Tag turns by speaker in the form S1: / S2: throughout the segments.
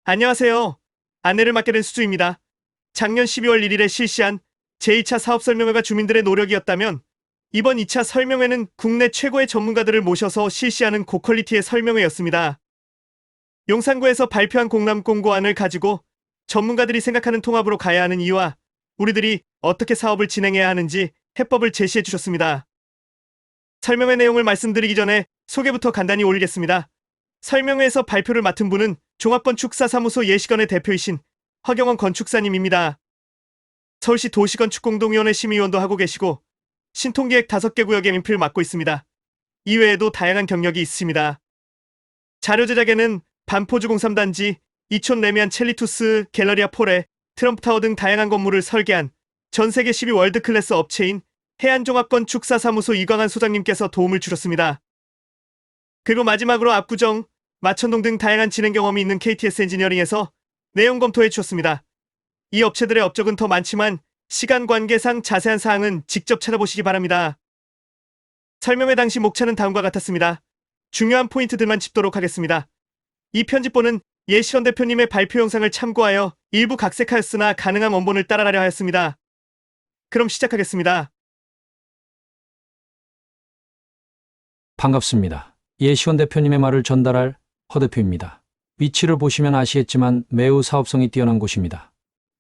S1: 안녕하세요. 안내를 맡게 된 수주입니다. 작년 12월 1일에 실시한 제2차 사업설명회가 주민들의 노력이었다면 이번 2차 설명회는 국내 최고의 전문가들을 모셔서 실시하는 고퀄리티의 설명회였습니다. 용산구에서 발표한 공람공고안을 가지고 전문가들이 생각하는 통합으로 가야 하는 이유와 우리들이 어떻게 사업을 진행해야 하는지 해법을 제시해 주셨습니다. 설명회 내용을 말씀드리기 전에 소개부터 간단히 올리겠습니다. 설명회에서 발표를 맡은 분은 종합건축사사무소 예시건의 대표이신 허경원 건축사님입니다. 서울시 도시건축공동위원회 심의위원도 하고 계시고 신통기획 5개 구역의 인프를 맡고 있습니다. 이외에도 다양한 경력이 있습니다. 자료 제작에는 반포주 03단지, 이촌 레미안 첼리투스, 갤러리아 폴레, 트럼프타워 등 다양한 건물을 설계한 전세계 12 월드클래스 업체인 해안종합건축사사무소 이광한 소장님께서 도움을 주셨습니다. 그리고 마지막으로 압구정, 마천동 등 다양한 진행 경험이 있는 KTS 엔지니어링에서 내용 검토해 주셨습니다. 이 업체들의 업적은 더 많지만 시간 관계상 자세한 사항은 직접 찾아보시기 바랍니다. 설명회 당시 목차는 다음과 같았습니다. 중요한 포인트들만 짚도록 하겠습니다. 이 편집본은 예시건 대표님의 발표 영상을 참고하여 일부 각색하였으나 가능한 원본을 따라가려 하였습니다. 그럼 시작하겠습니다.
S2: 반갑습니다. 예시건 대표님의 말을 전달할 허 대표입니다. 위치를 보시면 아시겠지만 매우 사업성이 뛰어난 곳입니다.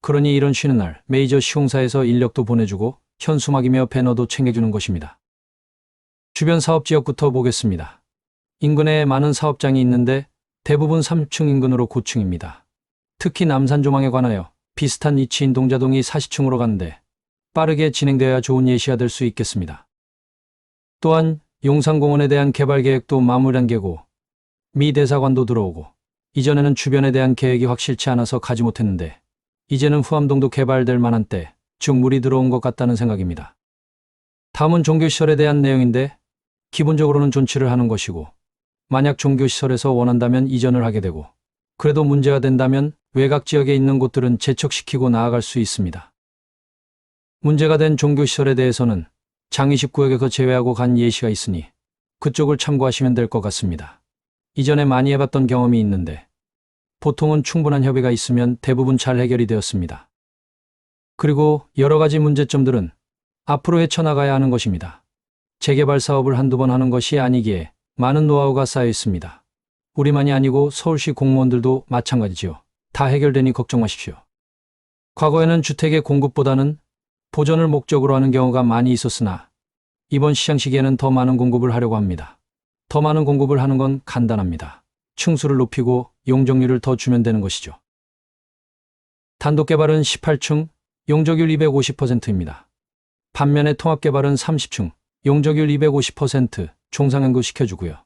S2: 그러니 이런 쉬는 날 메이저 시공사에서 인력도 보내주고 현수막이며 배너도 챙겨주는 것입니다. 주변 사업지역부터 보겠습니다. 인근에 많은 사업장이 있는데 대부분 3층 인근으로 고층입니다. 특히 남산조망에 관하여 비슷한 위치인 동자동이 40층으로 가는데 빠르게 진행되어야 좋은 예시가 될 수 있겠습니다. 또한 용산공원에 대한 개발 계획도 마무리한 게고 미 대사관도 들어오고 이전에는 주변에 대한 계획이 확실치 않아서 가지 못했는데 이제는 후암동도 개발될 만한 때 즉 물이 들어온 것 같다는 생각입니다. 다음은 종교시설에 대한 내용인데 기본적으로는 존치를 하는 것이고 만약 종교시설에서 원한다면 이전을 하게 되고 그래도 문제가 된다면 외곽 지역에 있는 곳들은 재척시키고 나아갈 수 있습니다. 문제가 된 종교시설에 대해서는 장20구역에서 제외하고 간 예시가 있으니 그쪽을 참고하시면 될 것 같습니다. 이전에 많이 해봤던 경험이 있는데 보통은 충분한 협의가 있으면 대부분 잘 해결이 되었습니다. 그리고 여러 가지 문제점들은 앞으로 헤쳐나가야 하는 것입니다. 재개발 사업을 한두 번 하는 것이 아니기에 많은 노하우가 쌓여 있습니다. 우리만이 아니고 서울시 공무원들도 마찬가지지요. 다 해결되니 걱정 마십시오. 과거에는 주택의 공급보다는 보전을 목적으로 하는 경우가 많이 있었으나 이번 시장 시기에는 더 많은 공급을 하려고 합니다. 더 많은 공급을 하는 건 간단합니다. 층수를 높이고 용적률을 더 주면 되는 것이죠. 단독개발은 18층, 용적률 250%입니다. 반면에 통합개발은 30층, 용적률 250%, 종상향도 시켜주고요.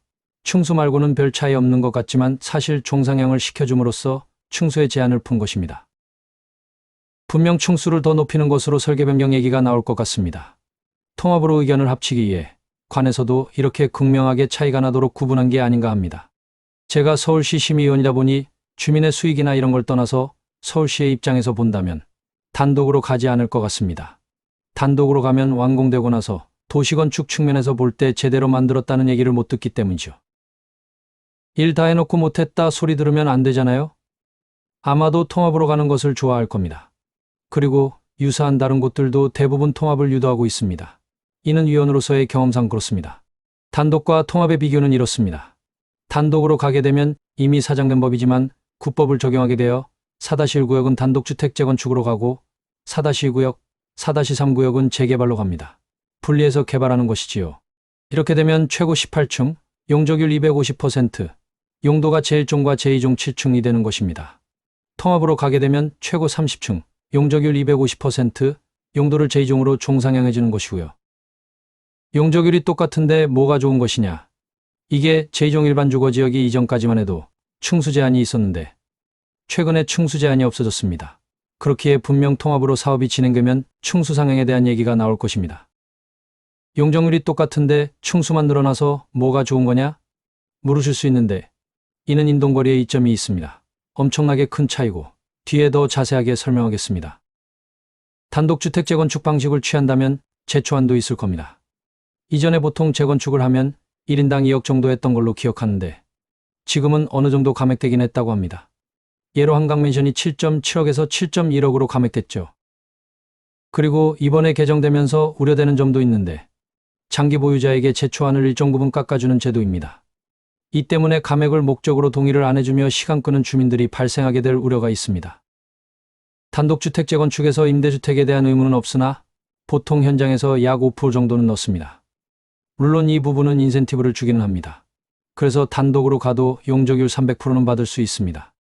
S2: 층수 말고는 별 차이 없는 것 같지만 사실 종상향을 시켜줌으로써 층수의 제한을 푼 것입니다. 분명 층수를 더 높이는 것으로 설계 변경 얘기가 나올 것 같습니다. 통합으로 의견을 합치기 위해 관에서도 이렇게 극명하게 차이가 나도록 구분한 게 아닌가 합니다. 제가 서울시 심의위원이다 보니 주민의 수익이나 이런 걸 떠나서 서울시의 입장에서 본다면 단독으로 가지 않을 것 같습니다. 단독으로 가면 완공되고 나서 도시건축 측면에서 볼 때 제대로 만들었다는 얘기를 못 듣기 때문이죠. 일 다 해놓고 못했다 소리 들으면 안 되잖아요. 아마도 통합으로 가는 것을 좋아할 겁니다. 그리고 유사한 다른 곳들도 대부분 통합을 유도하고 있습니다. 이는 위원으로서의 경험상 그렇습니다. 단독과 통합의 비교는 이렇습니다. 단독으로 가게 되면 이미 사장된 법이지만 구법을 적용하게 되어 4-1구역은 단독주택 재건축으로 가고 4-2구역, 4-3구역은 재개발로 갑니다. 분리해서 개발하는 것이지요. 이렇게 되면 최고 18층, 용적률 250%, 용도가 제1종과 제2종 7층이 되는 것입니다. 통합으로 가게 되면 최고 30층, 용적률 250%, 용도를 제2종으로 종상향해주는 것이고요. 용적률이 똑같은데 뭐가 좋은 것이냐? 이게 제2종 일반 주거지역이 이전까지만 해도 층수 제한이 있었는데 최근에 층수 제한이 없어졌습니다. 그렇기에 분명 통합으로 사업이 진행되면 층수 상향에 대한 얘기가 나올 것입니다. 용적률이 똑같은데 층수만 늘어나서 뭐가 좋은 거냐? 물으실 수 있는데 이는 인동거리의 이점이 있습니다. 엄청나게 큰 차이고 뒤에 더 자세하게 설명하겠습니다. 단독주택 재건축 방식을 취한다면 제초안도 있을 겁니다. 이전에 보통 재건축을 하면 1인당 2억 정도 했던 걸로 기억하는데 지금은 어느 정도 감액되긴 했다고 합니다. 예로 한강맨션이 7.7억에서 7.1억으로 감액됐죠. 그리고 이번에 개정되면서 우려되는 점도 있는데 장기 보유자에게 제초안을 일정 부분 깎아주는 제도입니다. 이 때문에 감액을 목적으로 동의를 안 해주며 시간 끄는 주민들이 발생하게 될 우려가 있습니다. 단독주택 재건축에서 임대주택에 대한 의무는 없으나 보통 현장에서 약 5% 정도는 넣습니다. 물론 이 부분은 인센티브를 주기는 합니다. 그래서 단독으로 가도 용적률 300%는 받을 수 있습니다.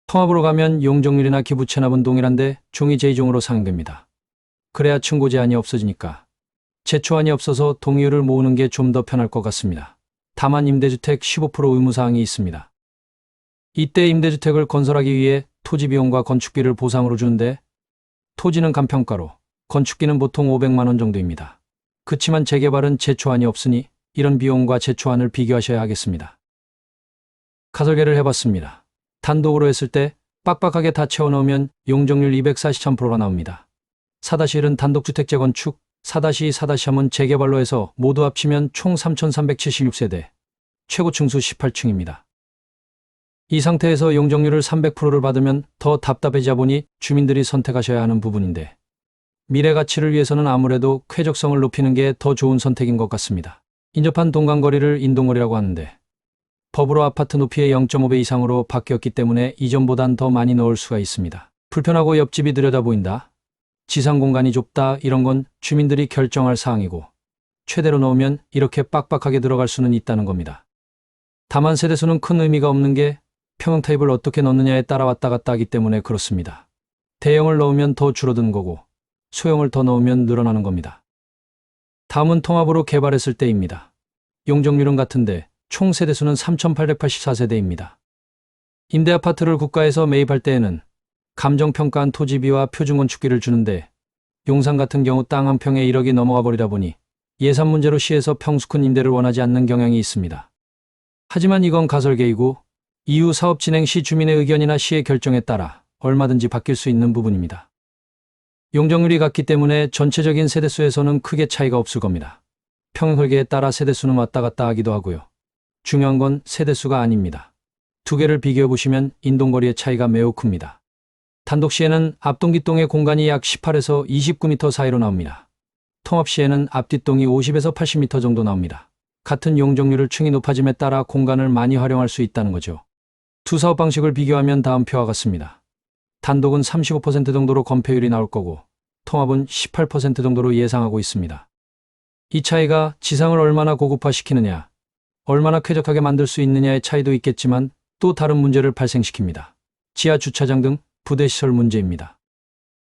S2: 통합으로 가면 용적률이나 기부 체납은 동일한데 종이 제2종으로 상행됩니다. 그래야 층고 제한이 없어지니까. 제초안이 없어서 동의율을 모으는 게 좀 더 편할 것 같습니다. 다만 임대주택 15% 의무사항이 있습니다. 이때 임대주택을 건설하기 위해 토지비용과 건축비를 보상으로 주는데 토지는 간평가로, 건축비는 보통 500만 원 정도입니다. 그치만 재개발은 제초안이 없으니 이런 비용과 제초안을 비교하셔야 하겠습니다. 가설계를 해봤습니다. 단독으로 했을 때 빡빡하게 다 채워넣으면 용적률 243%가 나옵니다. 4-1은 단독주택 재건축, 4-2, 4-3은 재개발로 해서 모두 합치면 총 3,376세대, 최고 층수 18층입니다. 이 상태에서 용적률을 300%를 받으면 더 답답해지다 보니 주민들이 선택하셔야 하는 부분인데 미래 가치를 위해서는 아무래도 쾌적성을 높이는 게 더 좋은 선택인 것 같습니다. 인접한 동간거리를 인동거리라고 하는데 법으로 아파트 높이의 0.5배 이상으로 바뀌었기 때문에 이전보단 더 많이 넣을 수가 있습니다. 불편하고 옆집이 들여다 보인다, 지상 공간이 좁다, 이런 건 주민들이 결정할 사항이고 최대로 넣으면 이렇게 빡빡하게 들어갈 수는 있다는 겁니다. 다만 세대수는 큰 의미가 없는 게 평형 타입을 어떻게 넣느냐에 따라 왔다 갔다 하기 때문에 그렇습니다. 대형을 넣으면 더 줄어든 거고 소형을 더 넣으면 늘어나는 겁니다. 다음은 통합으로 개발했을 때입니다. 용적률은 같은데 총 세대수는 3,884세대입니다. 임대아파트를 국가에서 매입할 때에는 감정평가한 토지비와 표준건축비를 주는데 용산 같은 경우 땅 한 평에 1억이 넘어가 버리다 보니 예산 문제로 시에서 평수 큰 임대를 원하지 않는 경향이 있습니다. 하지만 이건 가설계이고 이후 사업 진행 시 주민의 의견이나 시의 결정에 따라 얼마든지 바뀔 수 있는 부분입니다. 용적률이 같기 때문에 전체적인 세대수에서는 크게 차이가 없을 겁니다. 평형 설계에 따라 세대수는 왔다 갔다 하기도 하고요. 중요한 건 세대수가 아닙니다. 두 개를 비교해 보시면 인동거리의 차이가 매우 큽니다. 단독 시에는 앞동-뒷동의 공간이 약 18에서 29m 사이로 나옵니다. 통합 시에는 앞-뒷동이 50에서 80m 정도 나옵니다. 같은 용적률을 층이 높아짐에 따라 공간을 많이 활용할 수 있다는 거죠. 두 사업 방식을 비교하면 다음 표와 같습니다. 단독은 35% 정도로 건폐율이 나올 거고 통합은 18% 정도로 예상하고 있습니다. 이 차이가 지상을 얼마나 고급화시키느냐, 얼마나 쾌적하게 만들 수 있느냐의 차이도 있겠지만 또 다른 문제를 발생시킵니다. 지하 주차장 등 부대시설 문제입니다.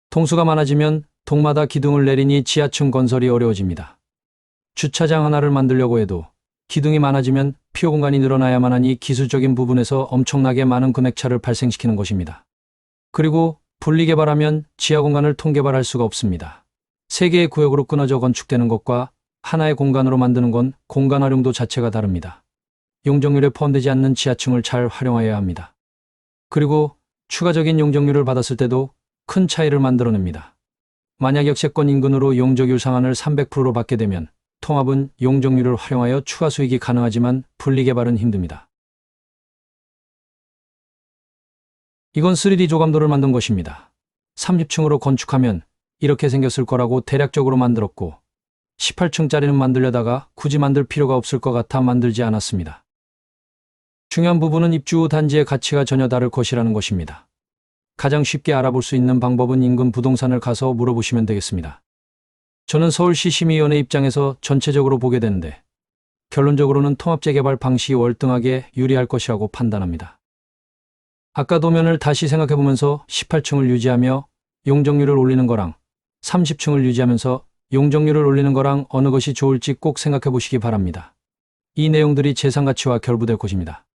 S2: 동수가 많아지면 동마다 기둥을 내리니 지하층 건설이 어려워집니다. 주차장 하나를 만들려고 해도 기둥이 많아지면 피호 공간이 늘어나야만 하니 기술적인 부분에서 엄청나게 많은 금액차를 발생시키는 것입니다. 그리고 분리개발하면 지하 공간을 통개발할 수가 없습니다. 세 개의 구역으로 끊어져 건축되는 것과 하나의 공간으로 만드는 건 공간 활용도 자체가 다릅니다. 용적률에 포함되지 않는 지하층을 잘 활용해야 합니다. 그리고 추가적인 용적률을 받았을 때도 큰 차이를 만들어냅니다. 만약 역세권 인근으로 용적률 상한을 300%로 받게 되면 통합은 용적률을 활용하여 추가 수익이 가능하지만 분리개발은 힘듭니다. 이건 3D 조감도를 만든 것입니다. 30층으로 건축하면 이렇게 생겼을 거라고 대략적으로 만들었고 18층짜리는 만들려다가 굳이 만들 필요가 없을 것 같아 만들지 않았습니다. 중요한 부분은 입주 후 단지의 가치가 전혀 다를 것이라는 것입니다. 가장 쉽게 알아볼 수 있는 방법은 인근 부동산을 가서 물어보시면 되겠습니다. 저는 서울시 심의위원회 입장에서 전체적으로 보게 되는데 결론적으로는 통합재개발 방식이 월등하게 유리할 것이라고 판단합니다. 아까 도면을 다시 생각해보면서 18층을 유지하며 용적률을 올리는 거랑 30층을 유지하면서 용적률을 올리는 거랑 어느 것이 좋을지 꼭 생각해보시기 바랍니다. 이 내용들이 재산가치와 결부될 것입니다.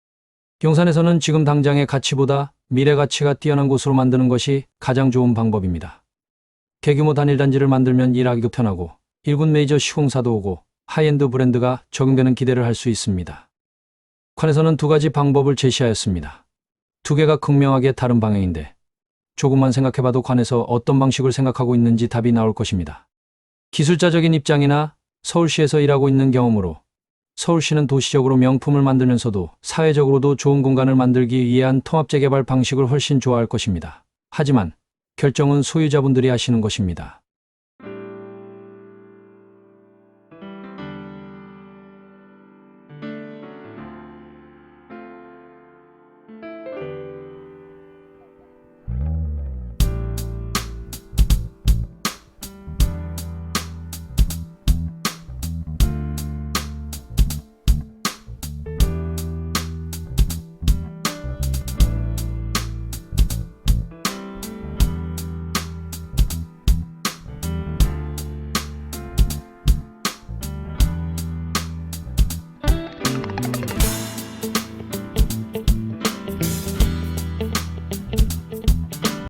S2: 용산에서는 지금 당장의 가치보다 미래 가치가 뛰어난 곳으로 만드는 것이 가장 좋은 방법입니다. 대규모 단일단지를 만들면 일하기도 편하고 1군 메이저 시공사도 오고 하이엔드 브랜드가 적용되는 기대를 할 수 있습니다. 관에서는 두 가지 방법을 제시하였습니다. 두 개가 극명하게 다른 방향인데 조금만 생각해봐도 관에서 어떤 방식을 생각하고 있는지 답이 나올 것입니다. 기술자적인 입장이나 서울시에서 일하고 있는 경험으로 서울시는 도시적으로 명품을 만들면서도 사회적으로도 좋은 공간을 만들기 위한 통합재개발 방식을 훨씬 좋아할 것입니다. 하지만 결정은 소유자분들이 하시는 것입니다.